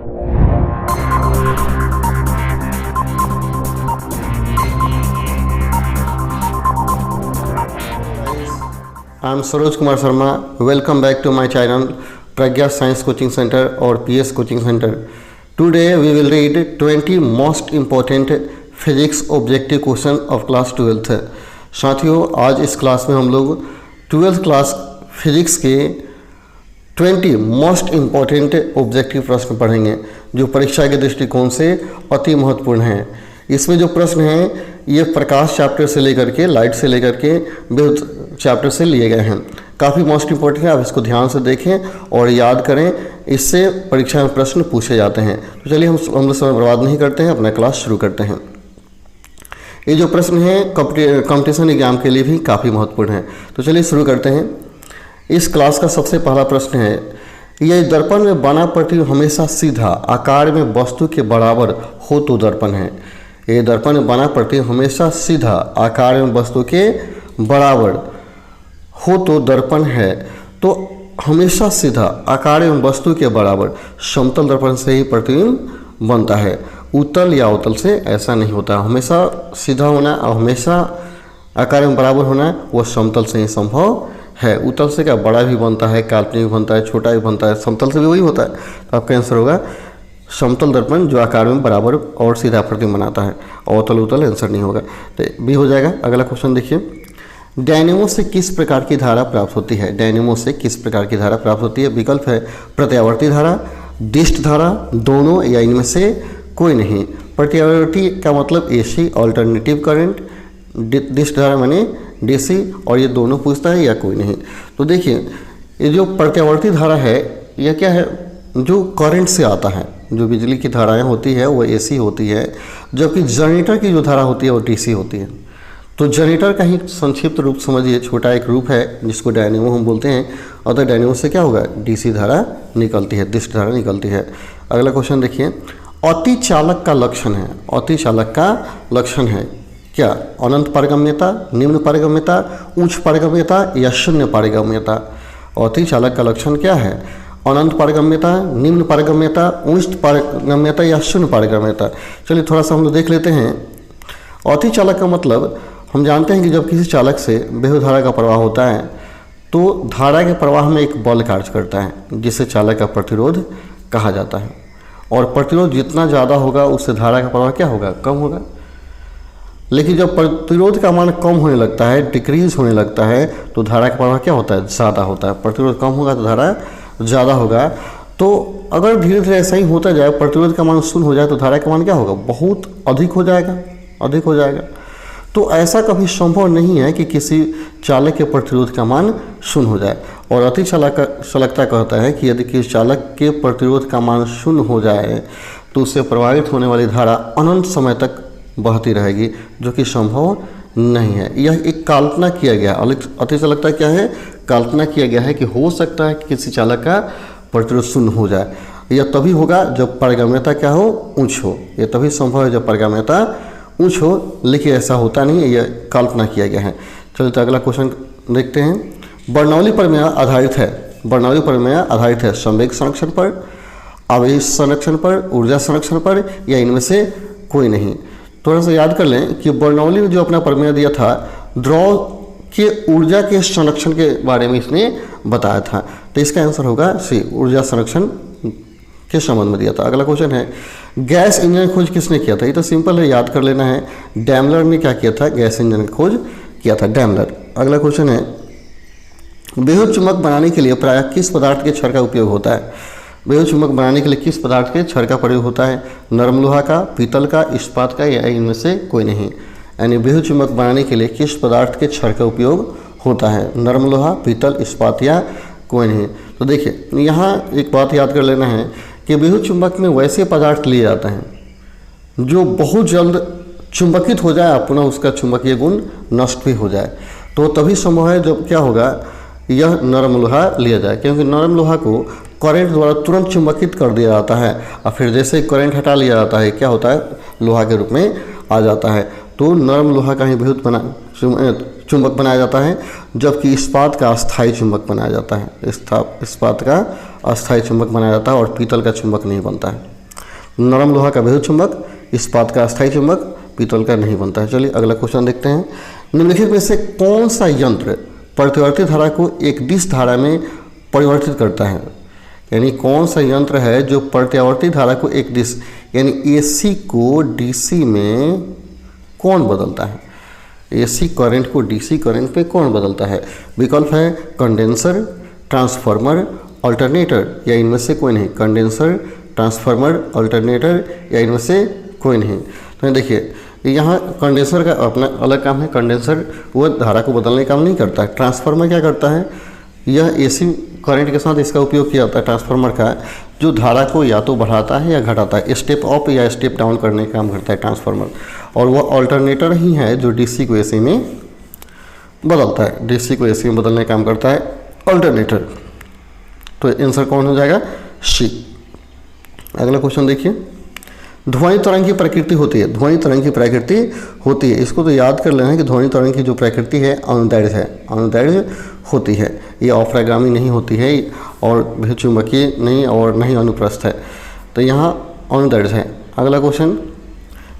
I am Saroj Kumar Sharma. Welcome back to my channel Pragya science coaching centre और PS coaching centre. Today we will read 20 most important physics objective question of class 12th. साथियों, आज इस class में हम लोग 12th class physics के 20 most important objective प्रश्न पढ़ेंगे जो परीक्षा के दृष्टिकोण से अति महत्वपूर्ण हैं. इसमें जो प्रश्न हैं ये प्रकाश चैप्टर से लेकर के, लाइट से लेकर के विद्युत चैप्टर से लिए गए हैं. काफ़ी मोस्ट इम्पोर्टेंट है, आप इसको ध्यान से देखें और याद करें. इससे परीक्षा में प्रश्न पूछे जाते हैं. तो चलिए हम लोग समय बर्बाद नहीं करते हैं, अपना क्लास शुरू करते हैं. ये जो प्रश्न है कंपटीशन एग्जाम के लिए भी काफ़ी महत्वपूर्ण है. तो चलिए शुरू करते हैं. इस क्लास का सबसे पहला प्रश्न है, यह दर्पण में बना प्रतिबिंब हमेशा सीधा आकार में वस्तु के बराबर हो तो दर्पण है. ये दर्पण में बना प्रतिबिंब हमेशा सीधा आकार में वस्तु के बराबर हो तो दर्पण है. तो हमेशा सीधा आकार एवं वस्तु के बराबर समतल दर्पण से ही प्रतिबिंब बनता है. उत्तल या अवतल से ऐसा नहीं होता. हमेशा सीधा होना और हमेशा आकार में बराबर होना वह समतल से ही संभव है. उत्तल से क्या बड़ा भी बनता है, काल्पनिक भी बनता है, छोटा भी बनता है, समतल से भी वही होता है. तो आपका आंसर होगा समतल दर्पण जो आकार में बराबर और सीधा प्रतिबिंब बनाता है. अवतल उत्तल आंसर नहीं होगा, तो बी हो जाएगा. अगला क्वेश्चन देखिए, डायनेमो से किस प्रकार की धारा प्राप्त होती है. डायनेमो से किस प्रकार की धारा प्राप्त होती है. विकल्प है प्रत्यावर्ती धारा, दिष्ट धारा, दोनों या इनमें से कोई नहीं. प्रत्यावर्ती का मतलब एसी ऑल्टरनेटिव करंट, दिष्ट धारा माने डीसी, और ये दोनों पूछता है या कोई नहीं. तो देखिए ये जो प्रत्यावर्ती धारा है यह क्या है, जो करंट से आता है. जो बिजली की धाराएं होती है वो एसी होती है, जबकि जनरेटर की जो धारा होती है वो डीसी होती है. तो जनरेटर का ही संक्षिप्त रूप समझिए, छोटा एक रूप है जिसको डायनेमो हम बोलते हैं. और तो डायनेमो से क्या होगा, डीसी धारा निकलती है, दिष्ट धारा निकलती है. अगला क्वेश्चन देखिए, अति चालक का लक्षण है. अति चालक का लक्षण है क्या, अनंत पारगम्यता, निम्न पारगम्यता, उच्च पारगम्यता या शून्य पारगम्यता. अति चालक का लक्षण क्या है, अनंत पारगम्यता, निम्न पारगम्यता, उच्च पारगम्यता या शून्य पारगम्यता. चलिए थोड़ा सा हम लोग देख लेते हैं. अति चालक का मतलब हम जानते हैं कि जब किसी चालक से विद्युत धारा का प्रवाह होता है तो धारा के प्रवाह में एक बल कार्य करता है जिसे चालक का प्रतिरोध कहा जाता है. और प्रतिरोध जितना ज़्यादा होगा उससे धारा का प्रवाह क्या होगा, कम होगा. लेकिन जब प्रतिरोध का मान कम होने लगता है, डिक्रीज होने लगता है, तो धारा का प्रवाह क्या होता है, ज़्यादा होता है. प्रतिरोध कम होगा तो धारा ज़्यादा होगा. तो अगर धीरे धीरे ऐसा ही होता जाए, प्रतिरोध का मान शून्य हो जाए तो धारा का मान क्या होगा, बहुत अधिक हो जाएगा, अधिक हो जाएगा. तो ऐसा कभी संभव नहीं है कि किसी चालक के प्रतिरोध का मान शून्य हो जाए. और अति चालकता कहता है कि यदि किसी चालक के प्रतिरोध का मान शून्य हो जाए तो उससे प्रवाहित होने वाली धारा अनंत समय तक बहती रहेगी, जो कि संभव नहीं है. यह एक कल्पना किया गया. अति चालकता क्या है, कल्पना किया गया है कि हो सकता है कि किसी चालक का प्रतिरोध शून्य हो जाए. यह तभी होगा जब पारगम्यता क्या हो, उच्च हो. यह तभी संभव है जब पारगम्यता उच्च हो, लेकिन ऐसा होता नहीं है, यह कल्पना किया गया है. चलिए तो अगला क्वेश्चन देखते हैं. बर्नौली प्रमेय आधारित है. बर्नौली प्रमेय आधारित है संवेग संरक्षण पर, आवेश संरक्षण पर, ऊर्जा संरक्षण पर या इनमें से कोई नहीं. थोड़ा सा याद कर लें कि बर्नौली ने जो अपना प्रमेय दिया था द्रव के ऊर्जा के संरक्षण के बारे में इसने बताया था. तो इसका आंसर होगा सी, ऊर्जा संरक्षण के संबंध में दिया था. अगला क्वेश्चन है, गैस इंजन खोज किसने किया था. ये तो सिंपल है, याद कर लेना है. डैमलर ने क्या किया था, गैस इंजन खोज किया था, डैमलर. अगला क्वेश्चन है, विद्युत चुंबक बनाने के लिए प्रायः किस पदार्थ के छड़ का उपयोग होता है. विद्युत चुंबक बनाने के लिए किस पदार्थ के छड़ का प्रयोग होता है, नरम लोहा का, पीतल का, इस्पात का या इनमें से कोई नहीं. यानी विद्युत चुंबक बनाने के लिए किस पदार्थ के छड़ का उपयोग होता है, नरम लोहा, पीतल, इस्पात या कोई नहीं. तो देखिए यहाँ एक बात याद कर लेना है कि विद्युत चुंबक में वैसे पदार्थ लिए जाते हैं जो बहुत जल्द चुंबकित हो जाए, पुनः उसका चुंबकीय गुण नष्ट भी हो जाए. तो तभी संभव है जब क्या होगा, यह नरम लोहा लिया जाए, क्योंकि नरम लोहा को करंट द्वारा तुरंत चुंबकित कर दिया जाता है और फिर जैसे करंट हटा लिया जाता है क्या होता है, लोहा के रूप में आ जाता है. तो नरम लोहा का ही विद्युत चुंबक बनाया जाता है, जबकि इस्पात का अस्थायी चुंबक बनाया जाता है। इस्पात का अस्थायी चुंबक बनाया जाता है और पीतल का चुंबक नहीं बनता है। नरम लोहा का विद्युत चुंबक, इस्पात का अस्थायी चुंबक, पीतल का नहीं बनता है। चलिए अगला क्वेश्चन देखते हैं। निम्नलिखित में से कौन सा यंत्र प्रतिवर्ती धारा को एक दिश धारा में परिवर्तित करता है? यानी कौन सा यंत्र है जो प्रत्यावर्ती धारा को एक दिश यानी AC को DC में कौन बदलता है? AC करंट को DC करंट पे कौन बदलता है? विकल्प है कंडेंसर, ट्रांसफार्मर, अल्टरनेटर या इनमें से कोई नहीं। कंडेंसर, ट्रांसफार्मर, अल्टरनेटर या इनमें से कोई नहीं। तो देखिए यहाँ कंडेंसर का अपना अलग काम है। कंडेंसर वो धारा को बदलने का काम नहीं करता है। ट्रांसफार्मर क्या करता है? यह AC करंट के साथ इसका उपयोग किया जाता है ट्रांसफार्मर का, जो धारा को या तो बढ़ाता है या घटाता है, स्टेप अप या स्टेप डाउन करने का काम करता है ट्रांसफार्मर। और वह अल्टरनेटर ही है जो DC को AC में बदलता है। DC को AC में बदलने का काम करता है अल्टरनेटर। तो आंसर कौन हो जाएगा? C। अगला क्वेश्चन देखिए। ध्वनि तरंग की प्रकृति होती है। ध्वनि तरंग की प्रकृति होती है, इसको तो याद कर लेना है कि ध्वनि तरंग की जो प्रकृति है अनुदैर्घ्य है, अनुदैर्घ्य होती है। ये अवफ्रागामी नहीं होती है और विद्युतचुंबकीय नहीं और नहीं अनुप्रस्थ है। तो यहाँ अनुदैर्घ्य है। अगला क्वेश्चन।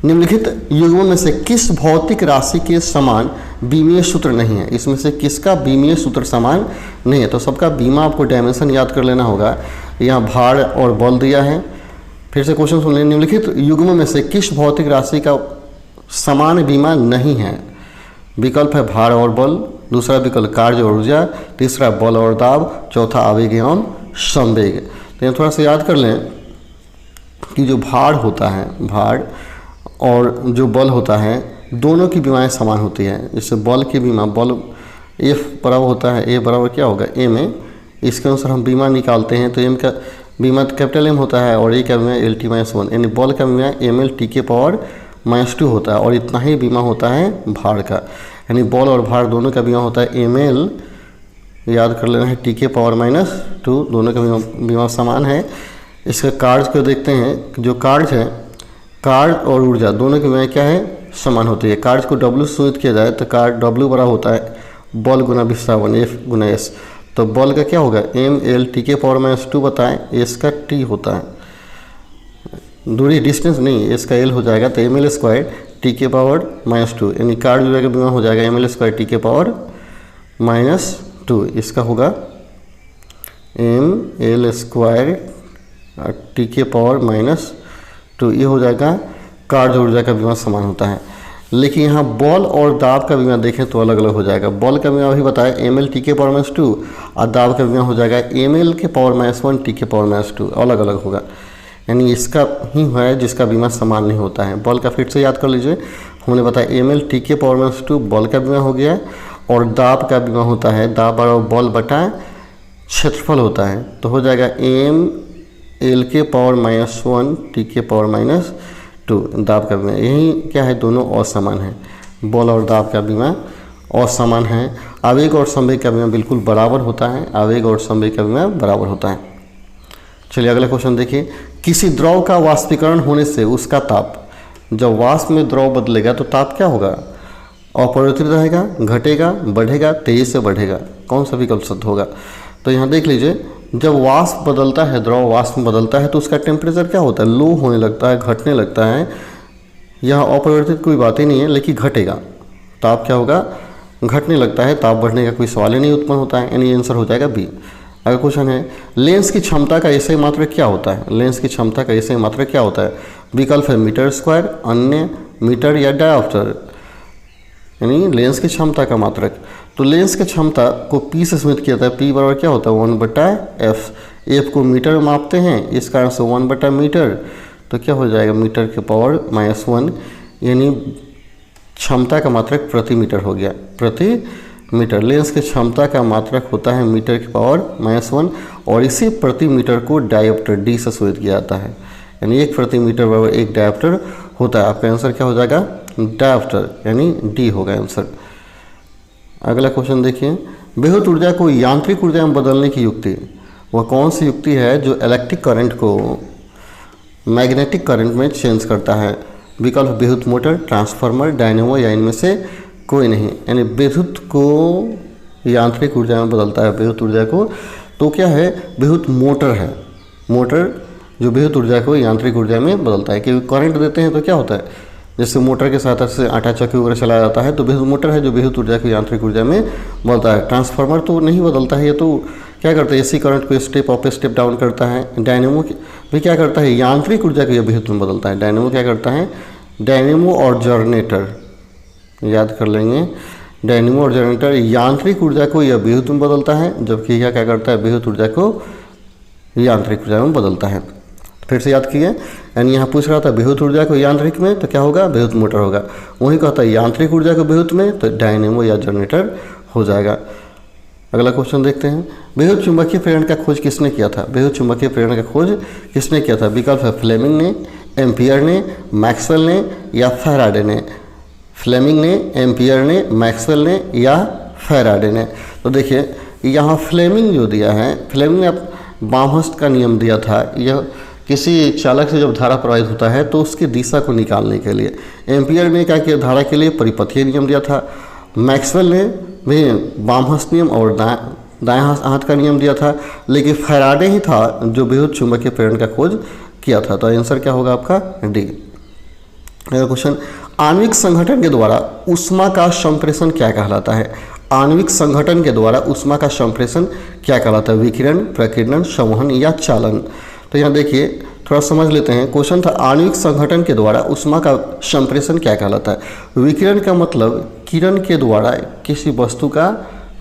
निम्नलिखित युग्मों में से किस भौतिक राशि के समान बीमीय सूत्र नहीं है? इसमें से किसका बीमीय सूत्र समान नहीं है? तो सबका बीमा आपको डायमेंशन याद कर लेना होगा। यहाँ भार और बल दिया है। फिर से क्वेश्चन सुन लें। निम्नलिखित युग्मों में से किस भौतिक राशि का समान बीमा नहीं है? विकल्प है भार और बल, दूसरा विकल्प कार्य और ऊर्जा, तीसरा बल और दाब, चौथा आवेग एवं संवेग। तो यहाँ थोड़ा सा याद कर लें कि जो भार होता है, भार और जो बल होता है, दोनों की बीमाएँ समान होती है। जैसे बल की बीमा, बल F बराबर होता है, A बराबर क्या होगा? M है। इसके अनुसार हम बीमा निकालते हैं तो M का बीमा कैपिटल M होता है और A का बीमा LT-1, यानी बल का बीमा ML/T⁻² होता है। और इतना ही बीमा होता है भार का, यानी बल और भार दोनों का बीमा होता है ML, याद कर लेना है, T⁻²। दोनों का बीमा समान है। इसके कार्य को देखते हैं। जो कार्य है, कार्य और ऊर्जा दोनों की बीमा क्या है? समान होती है। कार्य को W सूचित किया जाए तो कार्य W बराबर होता है बल गुना विस्थापन F गुना S। तो बल का क्या होगा? ML/T⁻² बताएं, S का T होता है, दूरी डिस्टेंस नहीं, S का L हो जाएगा। तो ML² यानी कार्य ऊर्जा का बीमा हो जाएगा ML²T⁻²। इसका होगा ML²T⁻²। ये हो जाएगा कार्य ऊर्जा का बीमा समान होता है। लेकिन यहाँ बल और दाब का बीमा देखें तो अलग अलग हो जाएगा। बल का बीमा भी बताया ML/T⁻² और दाब का बीमा हो जाएगा ML/1T⁻²। अलग अलग होगा, यानी इसका ही है जिसका बीमा समान नहीं होता है। बल का फिर से याद कर लीजिए। हमने बताया ML/T⁻² बल का बीमा हो गया और दाब का बीमा होता है दाब बराबर बल बटा क्षेत्रफल होता है। तो हो जाएगा ML/1T⁻²। दाब का बीमा, यही क्या है? दोनों असमान है। बल और दाब का बीमा असमान है। आवेग और संवेग का बीमा बिल्कुल बराबर होता है। आवेग और संवेग का बीमा बराबर होता है। चलिए अगला क्वेश्चन देखिए। किसी द्रव का वाष्पीकरण होने से उसका ताप, जब वाष्प में द्रव बदलेगा तो ताप क्या होगा? अपरिवर्तित रहेगा, घटेगा, बढ़ेगा, तेजी से बढ़ेगा। कौन सा विकल्प सत्य होगा? तो यहाँ देख लीजिए, जब वाष्प बदलता है, द्रव वाष्प में बदलता है तो उसका टेम्परेचर क्या होता है? लो होने लगता है, घटने लगता है। यह अपरिवर्तित कोई बात ही नहीं है, लेकिन घटेगा। ताप क्या होगा? घटने लगता है। ताप बढ़ने का कोई सवाल ही नहीं उत्पन्न होता है, यानी आंसर हो जाएगा बी। अगला क्वेश्चन है, लेंस की क्षमता का एसआई मात्रक क्या होता है? लेंस की क्षमता का एसआई मात्रक क्या होता है? विकल्प है मीटर², अन्य, मीटर या डायऑप्टर। यानी लेंस की क्षमता का मात्रक। तो लेंस की क्षमता को P से सीमित किया जाता है। P बराबर क्या होता है? 1/f। F को मीटर में मापते हैं, इस कारण से 1/मीटर। तो क्या हो जाएगा? मीटर⁻⁻1, यानी क्षमता का मात्रक प्रति मीटर हो गया, प्रति मीटर। लेंस की क्षमता का मात्रक होता है मीटर⁻⁻1 और इसी प्रति मीटर को डायोप्टर D से सूचित किया जाता है, यानी 1 प्रति मीटर बराबर 1 डायोप्टर होता है। आपका आंसर क्या हो जाएगा? डायोप्टर, यानी D होगा आंसर। अगला क्वेश्चन देखिए। विद्युत ऊर्जा को यांत्रिक ऊर्जा में बदलने की युक्ति, वह कौन सी युक्ति है जो इलेक्ट्रिक करंट को मैग्नेटिक करंट में चेंज करता है? विकल्प विद्युत मोटर, ट्रांसफार्मर, डायनेमो या इनमें से कोई नहीं। यानी विद्युत को यांत्रिक ऊर्जा में बदलता है, विद्युत ऊर्जा को। तो क्या है, विद्युत मोटर है, मोटर जो विद्युत ऊर्जा को यांत्रिक ऊर्जा में बदलता है। क्योंकि करंट देते हैं तो क्या होता है, जैसे मोटर के सहायता से आटा चक्की वगैरह चलाया जाता है, तो विद्युत मोटर है जो विद्युत ऊर्जा को यांत्रिक ऊर्जा में बदलता है। ट्रांसफार्मर तो नहीं बदलता है, ये तो क्या करता है, एसी करंट को स्टेप अप स्टेप डाउन करता है। डायनेमो भी क्या करता है, यांत्रिक ऊर्जा को यह विद्युत में बदलता है। डायनेमो क्या करता है, डायनेमो और जनरेटर याद कर लेंगे, डायनेमो और जनरेटर यांत्रिक ऊर्जा को यह विद्युत में बदलता है, जबकि यह क्या करता है, विद्युत ऊर्जा को यांत्रिक ऊर्जा में बदलता है। फिर से याद कीजिए, यानी यहाँ पूछ रहा था विद्युत ऊर्जा को यांत्रिक में तो क्या होगा, विद्युत मोटर होगा। वहीं कहता है यांत्रिक ऊर्जा को विद्युत में तो डायनेमो या जनरेटर हो जाएगा। अगला क्वेश्चन देखते हैं, विद्युत चुंबकीय प्रेरण का खोज किसने किया था। विद्युत चुंबकीय प्रेरण का खोज किसने किया था। विकल्प है फ्लेमिंग ने, एम्पियर ने, मैक्सवेल ने या फैराडे ने। फ्लेमिंग ने, एम्पियर ने, मैक्सवेल ने या फैराडे ने। तो देखिए यहाँ फ्लेमिंग जो दिया है, फ्लेमिंग ने बामहस्त का नियम दिया था। यह किसी चालक से जब धारा प्रवाहित होता है तो उसकी दिशा को निकालने के लिए। एम्पियर ने क्या किया, धारा के लिए परिपथीय नियम दिया था। मैक्सवेल ने भी बामहस्त नियम और दाएं हाथ का नियम दिया था। लेकिन फैराडे ही था जो विद्युत चुंबकीय प्रेरण का खोज किया था। तो आंसर क्या होगा आपका, डी। अगला क्वेश्चन, आणविक संगठन के द्वारा ऊष्मा का संप्रेषण क्या कहलाता है। आणविक संगठन के द्वारा ऊष्मा का संप्रेषण क्या कहलाता है। विकिरण, प्रकीर्णन, संवहन या चालन। तो यहाँ देखिए थोड़ा समझ लेते हैं। क्वेश्चन था आणविक संगठन के द्वारा ऊष्मा का संप्रेषण क्या कहलाता है। विकिरण का मतलब किरण के द्वारा किसी वस्तु का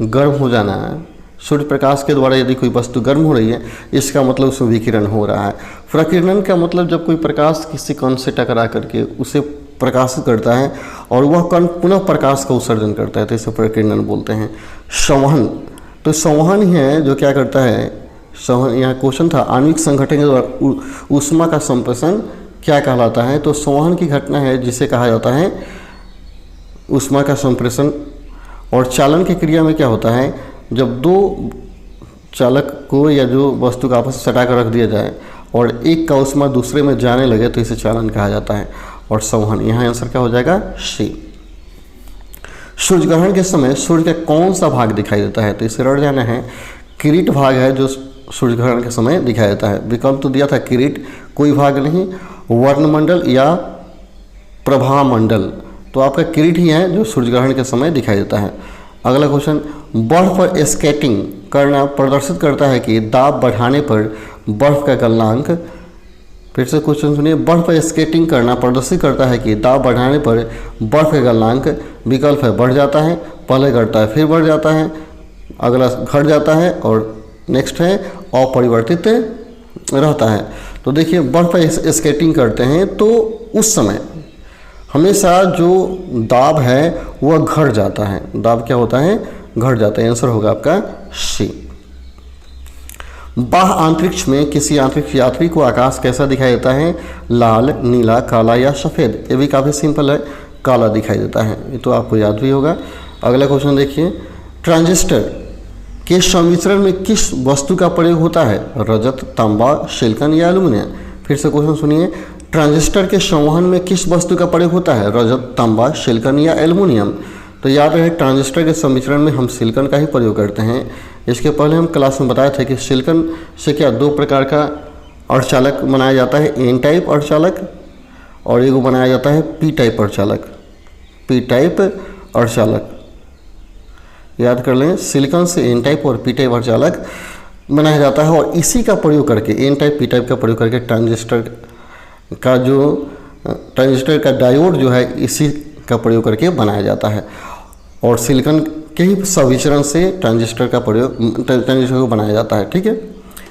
गर्म हो जाना है। सूर्य प्रकाश के द्वारा यदि कोई वस्तु गर्म हो रही है, इसका मतलब उसमें विकिरण हो रहा है। प्रकीर्णन का मतलब जब कोई प्रकाश किसी कण से टकरा करके उसे प्रकाशित करता है और वह कण पुनः प्रकाश का उत्सर्जन करता है, तो इसे प्रकीर्णन बोलते हैं। संवहन, तो संवहन ही है जो क्या करता है, संवहन। यहाँ क्वेश्चन था आणविक संगठन के द्वारा ऊष्मा का संप्रेषण क्या कहलाता है। तो संवहन की घटना है जिसे कहा जाता है ऊष्मा का संप्रेषण। और चालन की क्रिया में क्या होता है, जब दो चालक को या जो वस्तु का आपस में सटा कर रख दिया जाए और एक का ऊष्मा दूसरे में जाने लगे तो इसे चालन कहा जाता है। और संवहन, यहाँ आंसर क्या हो जाएगा, सी। सूर्यग्रहण के समय सूर्य का कौन सा भाग दिखाई देता है। तो इसे रट जाना है, किरीट भाग है जो सूर्यग्रहण के समय दिखाई देता है। विकल्प तो दिया था किरीट, कोई भाग नहीं, वर्णमंडल या प्रभामंडल। तो आपका किरीट ही है जो सूर्यग्रहण के समय दिखाई देता है। अगला क्वेश्चन, बर्फ पर स्केटिंग करना प्रदर्शित करता है कि दाब बढ़ाने पर बर्फ का गलनांक। फिर से क्वेश्चन सुनिए, बर्फ पर स्केटिंग करना प्रदर्शित करता है कि दाब बढ़ाने पर बर्फ का गलनांक। विकल्प है बढ़ जाता है, पहले घटता है फिर बढ़ जाता है, अगला घट जाता है और नेक्स्ट है अपरिवर्तित रहता है। तो देखिए बर्फ पर स्केटिंग करते हैं तो उस समय हमेशा जो दाब है वह घट जाता है। दाब क्या होता है, घट जाता है। आंसर होगा आपका सी। बाह्य अंतरिक्ष में किसी अंतरिक्ष यात्री को आकाश कैसा दिखाई देता है। लाल, नीला, काला या सफ़ेद। ये भी काफ़ी सिंपल है, काला दिखाई देता है, ये तो आपको याद भी होगा। अगला क्वेश्चन देखिए, ट्रांजिस्टर के संमिश्रण में किस वस्तु का प्रयोग होता है। रजत, तांबा, सिलिकॉन या एल्युमिनियम। फिर से क्वेश्चन सुनिए, ट्रांजिस्टर के संवहन में किस वस्तु का प्रयोग होता है। रजत, तांबा, सिलिकॉन या एल्युमिनियम। तो याद रहे ट्रांजिस्टर के सम्मिश्रण में हम सिलिकॉन का ही प्रयोग करते हैं। इसके पहले हम क्लास में बताए थे कि सिलिकॉन से क्या दो प्रकार का अर्धचालक बनाया जाता है, एन टाइप अर्धचालक और एक बनाया जाता है पी टाइप अर्धचालक। पी टाइप अर्धचालक याद कर लें, सिलिकॉन से एन टाइप और पी टाइप अर्धचालक बनाया जाता है और इसी का प्रयोग करके एन टाइप पी टाइप का प्रयोग करके ट्रांजिस्टर का डायोड जो है इसी का प्रयोग करके बनाया जाता है और सिलिकॉन के ही संविचरण से ट्रांजिस्टर को बनाया जाता है। ठीक है,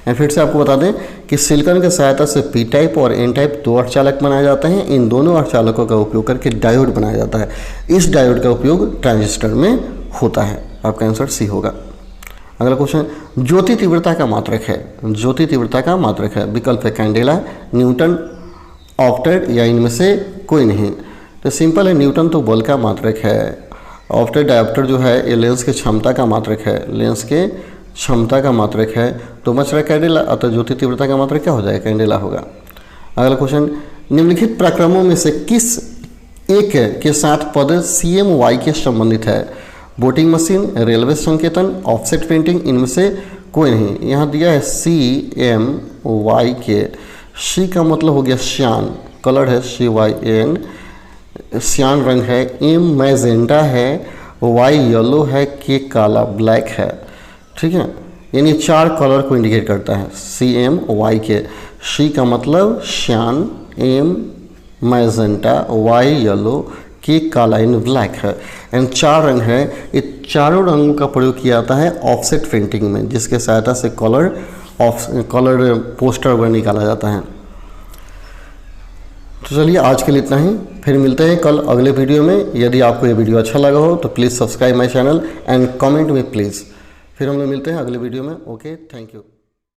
एंड फिर से आपको बता दें कि सिलिकॉन की सहायता से पी टाइप और एन टाइप दो अर्धचालक बनाए जाते हैं। इन दोनों अर्धचालकों का उपयोग करके डायोड बनाया जाता है। इस डायोड का उपयोग ट्रांजिस्टर में होता है। आपका आंसर सी होगा। अगला क्वेश्चन, ज्योति तीव्रता का मात्रक है। ज्योति तीव्रता का मात्रक है। विकल्प है कैंडेला, न्यूटन, ऑप्टेड या इनमें से कोई नहीं। तो सिंपल है, न्यूटन तो बल का मात्रक है। ऑप्टेड डायोप्टर जो है ये लेंस की क्षमता का मात्रक है, लेंस के क्षमता का मात्रक है। तो बच रहा कैंडेला, अतः ज्योति तीव्रता का मात्रक क्या हो जाएगा, कैंडेला होगा। अगला क्वेश्चन, निम्नलिखित प्रक्रमों में से किस एक के साथ पद CMY के संबंधित है? वोटिंग मशीन, रेलवे संकेतन, ऑफसेट प्रिंटिंग, इनमें से कोई नहीं। यहाँ दिया है CMY के। सी का मतलब हो गया श्यान, कलर है CYN, श्यान रंग है। M मैजेंटा है, Y येलो है, K काला ब्लैक है। ठीक है, यानी 4 कलर को इंडिकेट करता है CMY के। सी का मतलब श्यान, M magenta, Y yellow, K काला इन ब्लैक है। एंड 4 रंग है। ये चारों रंगों का प्रयोग किया जाता है ऑफसेट प्रिंटिंग में, जिसके सहायता से कलर पोस्टर वगैरह निकाला जाता है। तो चलिए आज के लिए इतना ही, फिर मिलते हैं कल अगले वीडियो में। यदि आपको ये वीडियो अच्छा लगा हो तो please subscribe my channel and comment में प्लीज़। फिर हम लोग मिलते हैं अगले वीडियो में। Okay, thank you.